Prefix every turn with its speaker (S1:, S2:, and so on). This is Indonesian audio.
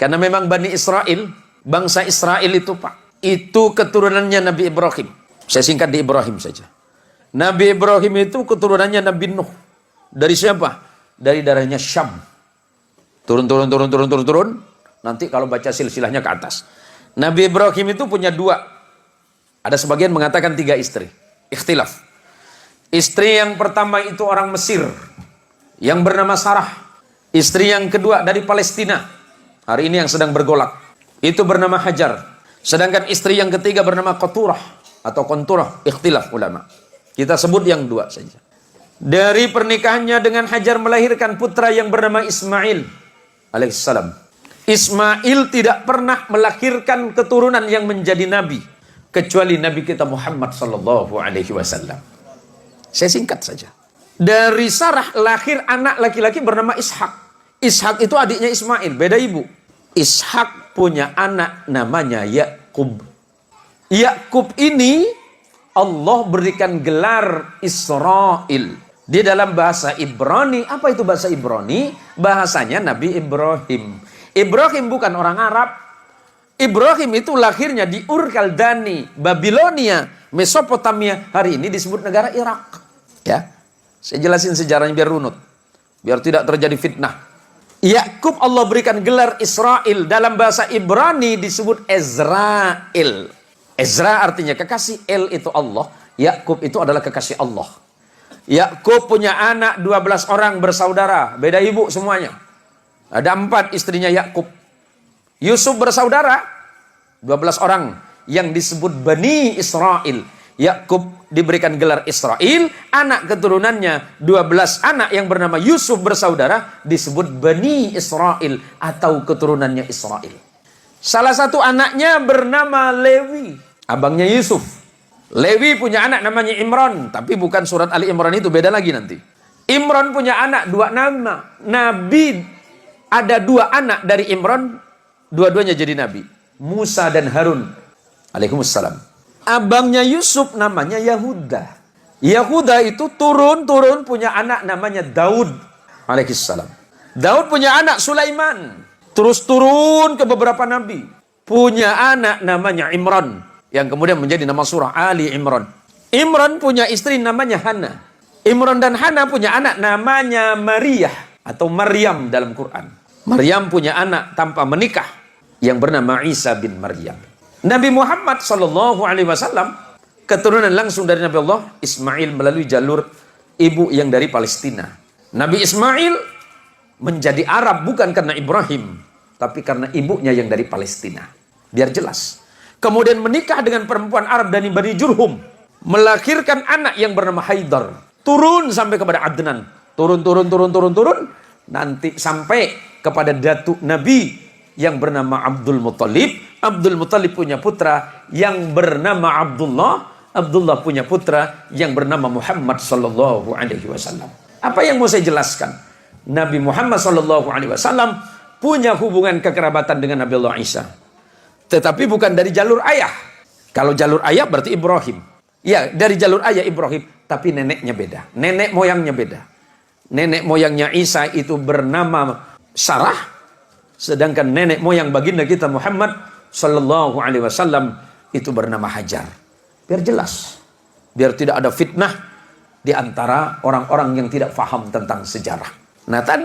S1: Karena memang Bani Israel, bangsa Israel itu Pak, itu keturunannya Nabi Ibrahim. Saya singkat di Ibrahim saja. Nabi Ibrahim itu keturunannya Nabi Nuh. Dari siapa? Dari darahnya Syam. Turun. Nanti kalau baca silsilahnya ke atas. Nabi Ibrahim itu punya 2. Ada sebagian mengatakan 3 istri. Ikhtilaf. Istri yang pertama itu orang Mesir, yang bernama Sarah. Istri yang kedua dari Palestina, hari ini yang sedang bergolak, itu bernama Hajar. Sedangkan istri yang ketiga bernama Qaturah atau Qunturah. Ikhtilaf ulama. Kita sebut yang 2 saja. Dari pernikahannya dengan Hajar melahirkan putra yang bernama Ismail alaihissalam. Ismail tidak pernah melahirkan keturunan yang menjadi nabi kecuali Nabi kita Muhammad sallallahu alaihi wasallam. Saya singkat saja. Dari Sarah lahir anak laki-laki bernama Ishak. Ishak itu adiknya Ismail, beda ibu. Ishak punya anak namanya Yakub. Yakub ini Allah berikan gelar Israel. Di dalam bahasa Ibrani, apa itu bahasa Ibrani? Bahasanya Nabi Ibrahim. Ibrahim bukan orang Arab. Ibrahim itu lahirnya di Ur Kaldani, Babilonia, Mesopotamia. Hari ini disebut negara Irak. Ya, saya jelasin sejarahnya biar runut, biar tidak terjadi fitnah. Yakub Allah berikan gelar Israel. Dalam bahasa Ibrani disebut Ezrael. Ezra artinya kekasih, El itu Allah, Yakub itu adalah kekasih Allah. Yakub punya anak 12 orang bersaudara, beda ibu semuanya. Ada 4 istrinya Yakub. Yusuf bersaudara 12 orang yang disebut Bani Israel. Yakub diberikan gelar Israel, anak keturunannya 12 anak yang bernama Yusuf bersaudara disebut Bani Israel atau keturunannya Israel. Salah satu anaknya bernama Lewi, abangnya Yusuf. Lewi punya anak namanya Imran, tapi bukan surat Ali Imran itu, beda lagi nanti. Imran punya anak 2 nama. Nabi ada 2 anak dari Imran, dua-duanya jadi nabi. Musa dan Harun alaihissalam. Abangnya Yusuf namanya Yahuda. Yahuda itu turun punya anak namanya Daud alaihissalam. Daud punya anak Sulaiman. Terus turun ke beberapa nabi. Punya anak namanya Imran, yang kemudian menjadi nama surah Ali Imran. Imran punya istri namanya Hana. Imran dan Hana punya anak namanya Maria atau Maryam dalam Quran. Maryam punya anak tanpa menikah yang bernama Isa bin Maryam. Nabi Muhammad sallallahu alaihi wasallam keturunan langsung dari Nabi Allah Ismail melalui jalur ibu yang dari Palestina. Nabi Ismail menjadi Arab bukan karena Ibrahim, tapi karena ibunya yang dari Palestina. Biar jelas. Kemudian menikah dengan perempuan Arab dari Bani Jurhum. Melahirkan anak yang bernama Haidar. Turun sampai kepada Adnan. Turun. Nanti sampai kepada datuk Nabi yang bernama Abdul Muttalib. Abdul Muttalib punya putra yang bernama Abdullah. Abdullah punya putra yang bernama Muhammad sallallahu alaihi wasallam. Apa yang mau saya jelaskan? Nabi Muhammad sallallahu alaihi wasallam punya hubungan kekerabatan dengan Nabi Allah Isa. Tetapi bukan dari jalur ayah. Kalau jalur ayah berarti Ibrahim. Ya, dari jalur ayah Ibrahim. Tapi neneknya beda. Nenek moyangnya beda. Nenek moyangnya Isa itu bernama Sarah. Sedangkan nenek moyang baginda kita Muhammad sallallahu alaihi wasallam itu bernama Hajar. Biar jelas. Biar tidak ada fitnah di antara orang-orang yang tidak paham tentang sejarah. Nah tadi